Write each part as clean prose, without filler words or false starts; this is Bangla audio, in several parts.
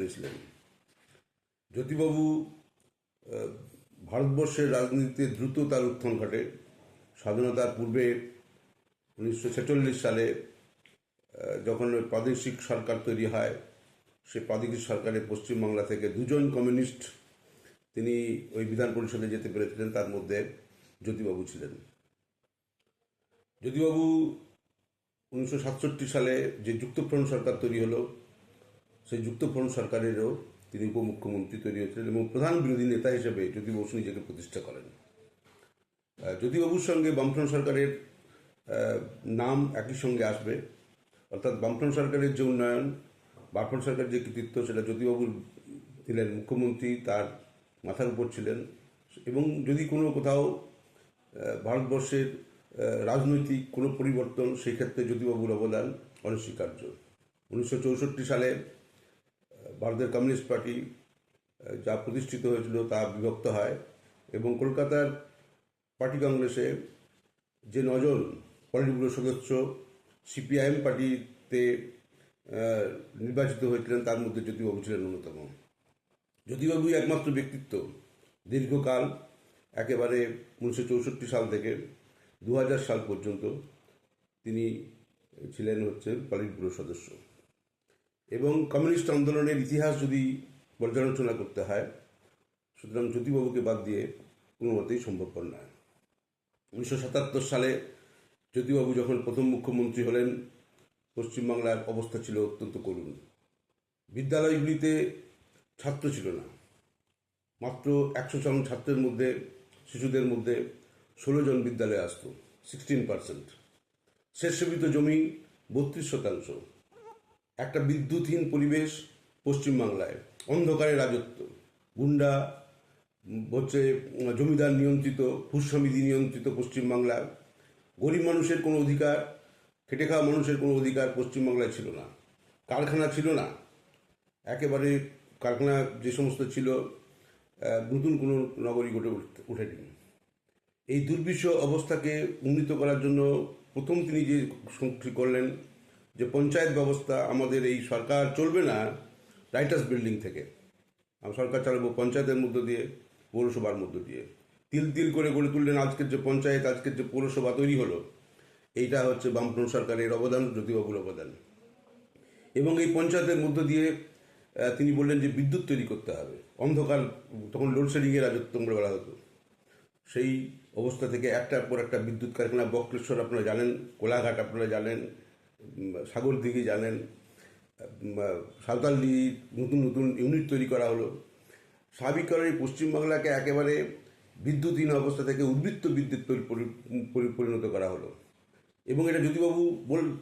করেছিলেন। জ্যোতিবাবু ভারতবর্ষের রাজনীতিতে দ্রুত তার উত্থান ঘটে। স্বাধীনতার পূর্বে 1946 সালে যখন প্রাদেশিক সরকার তৈরি হয়, সেই প্রাদেশিক সরকারে পশ্চিমবাংলা থেকে দুজন কমিউনিস্ট তিনি ওই বিধান পরিষদে যেতে পেরেছিলেন, তার মধ্যে জ্যোতিবাবু ছিলেন। জ্যোতিবাবু 1967 সালে যে যুক্তফ্রন্ট সরকার তৈরি হলো, সেই যুক্তফ্রন্ট সরকারেরও তিনি উপমুখ্যমন্ত্রী তৈরি হয়েছিলেন এবং প্রধান বিরোধী নেতা হিসেবে জ্যোতিবাবু নিজেকে প্রতিষ্ঠা করেন। জ্যোতিবাবুর সঙ্গে বামফ্রন্ট সরকারের নাম একই সঙ্গে আসবে, অর্থাৎ বামফ্রন্ট সরকারের যে উন্নয়ন, বামফ্রন্ট সরকারের যে কৃতিত্ব, সেটা জ্যোতিবাবুর ছিলেন মুখ্যমন্ত্রী, তার মাথার উপর ছিলেন। এবং যদি কোনো কোথাও ভারতবর্ষের রাজনৈতিক কোনো পরিবর্তন, সেই ক্ষেত্রে জ্যোতিবাবুর অবদান অনস্বীকার্য। 1964 সালে ভারতের কমিউনিস্ট পার্টি যা প্রতিষ্ঠিত হয়েছিল তা বিভক্ত হয় এবং কলকাতার পার্টি কংগ্রেসে যে 9 জন পলিট ব্যুরো সদস্য সিপিআইএম পার্টিতে নির্বাচিত হয়েছিলেন, তার মধ্যে জ্যোতিবাবু ছিলেন অন্যতম। জ্যোতিবাবুই একমাত্র ব্যক্তিত্ব দীর্ঘকাল, একেবারে 1964 সাল থেকে 2000 সাল পর্যন্ত তিনি ছিলেন পলিট ব্যুরো সদস্য। এবং কমিউনিস্ট আন্দোলনের ইতিহাস যদি পর্যালোচনা করতে হয়, সুতরাং জ্যোতিবাবুকে বাদ দিয়ে কোনো মতেই সম্ভবপর নয়। 1977 সালে জ্যোতিবাবু যখন প্রথম মুখ্যমন্ত্রী হলেন, পশ্চিমবাংলার অবস্থা ছিল অত্যন্ত করুণ। বিদ্যালয়গুলিতে ছাত্র ছিল না। মাত্র 100 জন ছাত্রের মধ্যে, শিশুদের মধ্যে 16 জন বিদ্যালয়ে আসত, 16%। সেচসেবিত জমি 32%। একটা বিদ্যুৎহীন পরিবেশ পশ্চিমবাংলায়, অন্ধকারের রাজত্ব, গুন্ডা জমিদার নিয়ন্ত্রিত, ভূস্বামীদি নিয়ন্ত্রিত পশ্চিমবাংলা। গরিব মানুষের কোনো অধিকার, খেটে খাওয়া মানুষের কোনো অধিকার পশ্চিমবাংলায় ছিল না। কারখানা ছিল না, একেবারে কারখানা যে সমস্ত ছিল, নতুন কোনো নগরী গড়ে ওঠেনি। এই দুর্বিষহ অবস্থাকে উন্নীত করার জন্য প্রথম তিনি যে করলেন যে পঞ্চায়েত ব্যবস্থা, আমাদের এই সরকার চলবে না রাইটার্স বিল্ডিং থেকে, আমরা সরকার চালাবো পঞ্চায়েতের মধ্য দিয়ে, পৌরসভার মধ্য দিয়ে। তিল তিল করে গড়ে তুললেন আজকের যে পঞ্চায়েত, আজকের যে পৌরসভা তৈরি হলো, এইটা হচ্ছে বামফ্রন্ট সরকারের অবদান, জ্যোতিবাবুর অবদান। এবং এই পঞ্চায়েতের মধ্য দিয়ে তিনি বললেন যে বিদ্যুৎ তৈরি করতে হবে। অন্ধকার, তখন লোডশেডিংয়ের রাজত্ব বলা হতো। সেই অবস্থা থেকে একটার পর একটা বিদ্যুৎ কারখানা, বক্রেশ্বর আপনারা জানেন, কোলাঘাট আপনারা জানেন, সাগরদিঘি জানেন, সাঁওতালদি নতুন নতুন ইউনিট তৈরি করা হলো। স্বাভাবিকভাবে পশ্চিমবাংলাকে একেবারে বিদ্যুৎহীন অবস্থা থেকে উদ্বৃত্ত বিদ্যুৎ পরিণত করা হলো। এবং এটা জ্যোতিবাবু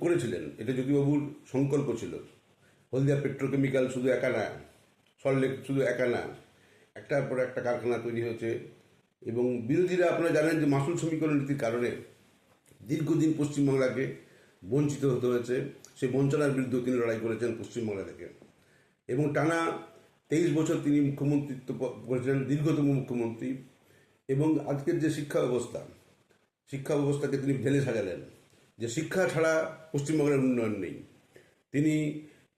করেছিলেন, এটা জ্যোতিবাবুর সংকল্প ছিল। হলদিয়া পেট্রোকেমিক্যাল শুধু একা না, সল্টলেক শুধু একা না, একটার পর একটা কারখানা তৈরি হয়েছে। এবং বিরোধীরা আপনারা জানেন যে মাসুল সমীকরণ নীতির কারণে দীর্ঘদিন পশ্চিমবাংলাকে বঞ্চিত হতে হয়েছে। সেই বঞ্চনার বিরুদ্ধে তিনি লড়াই করেছেন পশ্চিমবাংলা থেকে। এবং টানা 23 বছর তিনি মুখ্যমন্ত্রিত্ব করেছিলেন, দীর্ঘতম মুখ্যমন্ত্রী। এবং আজকের যে শিক্ষা ব্যবস্থাকে তিনি ঢেলে সাজালেন, যে শিক্ষা ছাড়া পশ্চিমবাংলার উন্নয়ন নেই। তিনি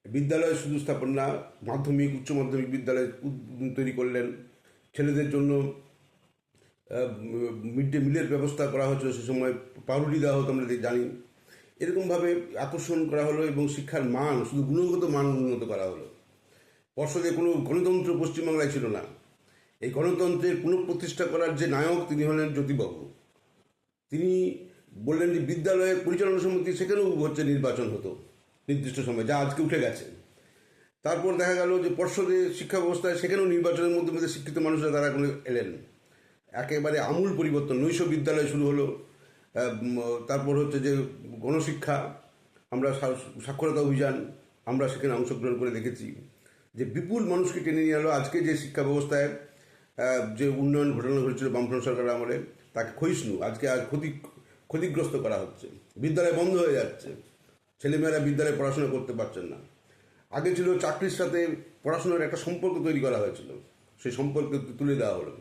বিদ্যালয় শুধু স্থাপন না, মাধ্যমিক, উচ্চ মাধ্যমিক বিদ্যালয় তৈরি করলেন। ছেলেদের জন্য মিড ডে মিলের ব্যবস্থা করা হয়েছিল, সে সময় পাউরুটি দেওয়া হতো, আমরা জানি। এরকমভাবে আকর্ষণ করা হলো এবং শিক্ষার মান, শুধু গুণগত মান উন্নত করা হলো। পর্ষদে কোনো গণতন্ত্র পশ্চিমবাংলায় ছিল না। এই গণতন্ত্রের পুনঃপ্রতিষ্ঠা করার যে নায়ক, তিনি হলেন জ্যোতিবাবু। তিনি বললেন যে বিদ্যালয়ের পরিচালনা সমিতি, সেখানেও নির্বাচন হতো নির্দিষ্ট সময়, যা আজকে উঠে গেছে। তারপর দেখা গেল যে পর্ষদে, শিক্ষা ব্যবস্থায়, সেখানেও নির্বাচনের মধ্যে শিক্ষিত মানুষরা তারা এলেন। একেবারে আমূল পরিবর্তন। নৈশ বিদ্যালয় শুরু হলো। তারপর যে গণশিক্ষা, আমরা সাক্ষরতা অভিযান, আমরা সেখানে অংশগ্রহণ করে দেখেছি যে বিপুল মানুষকে টেনে নিয়ে এলো। আজকে যে শিক্ষা ব্যবস্থায় যে উন্নয়ন ঘটানো হয়েছিল বামফ্রন্ট সরকারের আমলে, তাকে ক্ষয়িষ্ণু, আজকে আর ক্ষতিগ্রস্ত করা হচ্ছে। বিদ্যালয় বন্ধ হয়ে যাচ্ছে, ছেলেমেয়েরা বিদ্যালয়ে পড়াশোনা করতে পারছেন না। আগে ছিল চাকরির সাথে পড়াশোনার একটা সম্পর্ক তৈরি করা হয়েছিল, সেই সম্পর্ক তুলে দেওয়া হলো।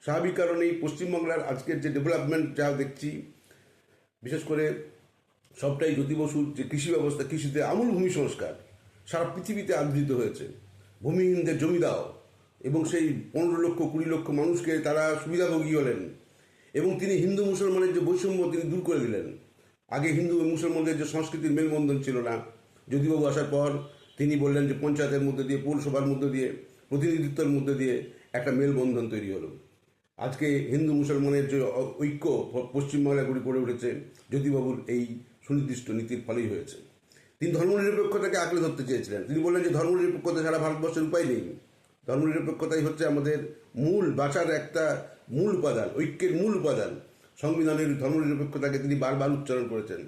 স্বাভাবিক কারণেই পশ্চিমবাংলার আজকের যে ডেভেলপমেন্ট যা দেখছি, বিশেষ করে সবটাই জ্যোতি বসুর যে কৃষি ব্যবস্থা, কৃষিতে আমূল ভূমি সংস্কার সারা পৃথিবীতে আদৃত হয়েছে। ভূমিহীনদের জমি দাও, এবং সেই 15 লক্ষ 20 লক্ষ মানুষকে তারা সুবিধাভোগী হলেন। এবং তিনি হিন্দু মুসলমানের যে বৈষম্য তিনি দূর করে দিলেন। আগে হিন্দু ও মুসলমানদের যে সংস্কৃতির মেলবন্ধন ছিল না, জ্যোতিবাবু আসার পর তিনি বললেন যে পঞ্চায়েতের মধ্যে দিয়ে, পৌরসভার মধ্যে দিয়ে, প্রতিনিধিত্বের মধ্যে দিয়ে একটা মেলবন্ধন তৈরি হলো। আজকে হিন্দু মুসলমানের যে ঐক্য পশ্চিমবাংলায় গড়ে উঠেছে জ্যোতিবাবুর এই সুনির্দিষ্ট নীতির ফলেই হয়েছে। তিনি ধর্মনিরপেক্ষতাকে আঁকড়ে ধরতে চেয়েছিলেন। তিনি বললেন যে ধর্মনিরপেক্ষতা ছাড়া ভারতবর্ষের উপায় নেই। ধর্মনিরপেক্ষতাই হচ্ছে আমাদের মূল বাঁচার একটা মূল উপাদান, ঐক্যের মূল উপাদান। সংবিধানের ধর্মনিরপেক্ষতাকে তিনি বারবার উচ্চারণ করেছেন।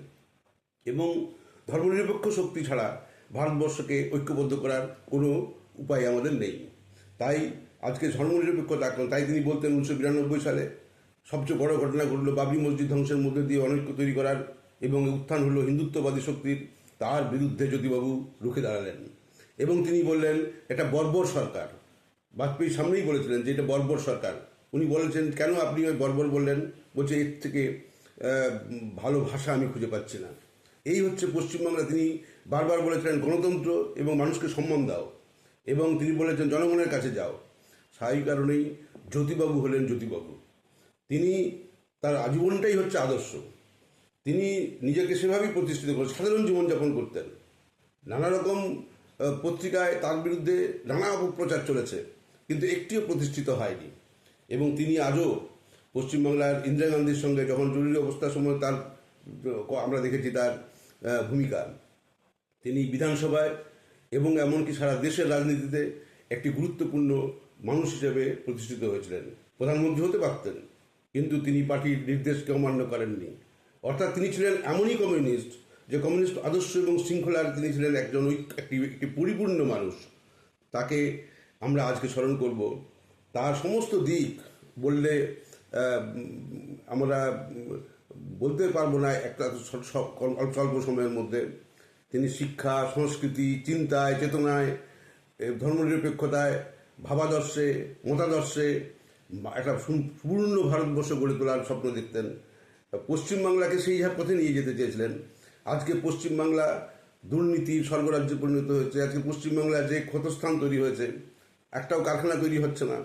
এবং ধর্মনিরপেক্ষ শক্তি ছাড়া ভারতবর্ষকে ঐক্যবদ্ধ করার কোনো উপায় আমাদের নেই। তাই আজকে ধর্মনিরপেক্ষতা আক্রমণ। তাই তিনি বলতেন 1992 সালে সবচেয়ে বড় ঘটনা ঘটল বাবরি মসজিদ ধ্বংসের মধ্যে দিয়ে অনৈক্য তৈরি করার, এবং উত্থান হলো হিন্দুত্ববাদী শক্তির। তার বিরুদ্ধে জ্যোতিবাবু রুখে দাঁড়ালেন এবং তিনি বললেন এটা বর্বর সরকার। বাজপেয়ীর সামনেই বলেছিলেন যে এটা বর্বর সরকার। উনি বলেছেন কেন আপনি ওই বর্বর বললেন? বলছে এর থেকে ভালো ভাষা আমি খুঁজে পাচ্ছি না। এই হচ্ছে পশ্চিমবাংলা। তিনি বারবার বলেছিলেন গণতন্ত্র এবং মানুষকে সম্মান দাও, এবং তিনি বলেছেন জনগণের কাছে যাও। সেই কারণেই জ্যোতিবাবু হলেন জ্যোতিবাবু। তিনি তার আজীবনটাই হচ্ছে আদর্শ। তিনি নিজেকে সেভাবেই প্রতিষ্ঠিত করেন, সাধারণ জীবনযাপন করতেন। নানা রকম পত্রিকায় তার বিরুদ্ধে নানা অপপ্রচার চলেছে, কিন্তু একটিও প্রতিষ্ঠিত হয়নি। এবং তিনি আজও পশ্চিমবাংলার ইন্দিরা গান্ধীর সঙ্গে যখন জরুরি অবস্থার সময় তার আমরা দেখেছি তার ভূমিকা, তিনি বিধানসভায় এবং এমনকি সারা দেশের রাজনীতিতে একটি গুরুত্বপূর্ণ মানুষ হিসেবে প্রতিষ্ঠিত হয়েছিলেন। প্রধানমন্ত্রী হতে পারতেন, কিন্তু তিনি পার্টির নির্দেশকে অমান্য করেননি। অর্থাৎ তিনি ছিলেন এমনই কমিউনিস্ট যে কমিউনিস্ট আদর্শ এবং শৃঙ্খলার তিনি ছিলেন একজন একটি পরিপূর্ণ মানুষ। তাকে আমরা আজকে স্মরণ করব। তার সমস্ত দিক বললে আমরা বলতে পারবো না একটা অল্প সময়ের মধ্যে। তিনি শিক্ষা, সংস্কৃতি, চিন্তায়, চেতনায়, ধর্মনিরপেক্ষতায়, ভাবাদর্শে, মতাদর্শে একটা পূর্ণ ভারতবর্ষ গড়ে তোলার স্বপ্ন দেখতেন। পশ্চিমবাংলাকে সেই পথে নিয়ে যেতে চেয়েছিলেন। আজকে পশ্চিমবাংলা দুর্নীতির স্বর্গরাজ্যে পরিণত হয়েছে। আজকে পশ্চিমবাংলার যে ক্ষতস্থান তৈরি হয়েছে, একটাও কারখানা তৈরি হচ্ছে না।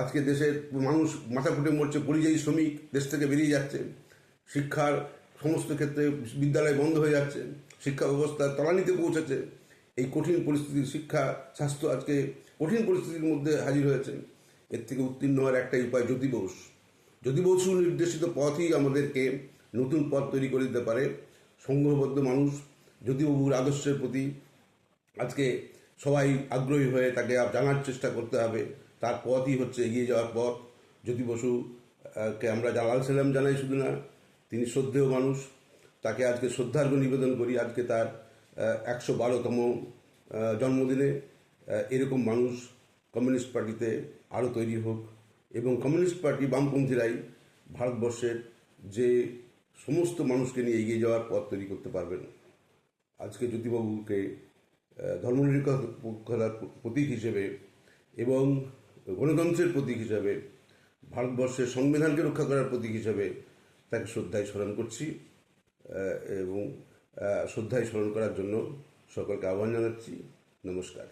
আজকে দেশের মানুষ মাথা ফুটে মরছে, পরিযায়ী শ্রমিক দেশ থেকে বেরিয়ে যাচ্ছে। শিক্ষার সমস্ত ক্ষেত্রে বিদ্যালয় বন্ধ হয়ে যাচ্ছে, শিক্ষা ব্যবস্থা তলানিতে পৌঁছেছে। এই কঠিন পরিস্থিতির শিক্ষা, স্বাস্থ্য আজকে কঠিন পরিস্থিতির মধ্যে হাজির হয়েছে। এর থেকে উত্তীর্ণ হওয়ার একটাই উপায় জ্যোতিবসু নির্দেশিত পথই আমাদেরকে নতুন পথ তৈরি করে দিতে পারে। সংঘবদ্ধ মানুষ জ্যোতিবাবুর আদর্শের প্রতি আজকে সবাই আগ্রহী হয়ে তাকে জানার চেষ্টা করতে হবে। তার পথই হচ্ছে এগিয়ে যাওয়ার পথ। জ্যোতি বসুকে আমরা লাল সালাম জানাই শুধু না, তিনি শ্রদ্ধেয় মানুষ। তাকে আজকে শ্রদ্ধার্ঘ নিবেদন করি। আজকে তার 112তম জন্মদিনে এরকম মানুষ কমিউনিস্ট পার্টিতে আরও তৈরি হোক, এবং কমিউনিস্ট পার্টি বামপন্থীরাই ভারতবর্ষের যে সমস্ত মানুষকে নিয়ে এগিয়ে যাওয়ার পথ তৈরি করতে পারবেন। আজকে জ্যোতিবাবুকে ধর্মনিরপেক্ষতার প্রতীক হিসেবে এবং গণতন্ত্রের প্রতীক হিসাবে, ভারতবর্ষের সংবিধানকে রক্ষা করার প্রতীক হিসাবে তাকে শ্রদ্ধায় স্মরণ করছি। এবং শ্রদ্ধায় স্মরণ করার জন্য সকলকে আহ্বান জানাচ্ছি। নমস্কার।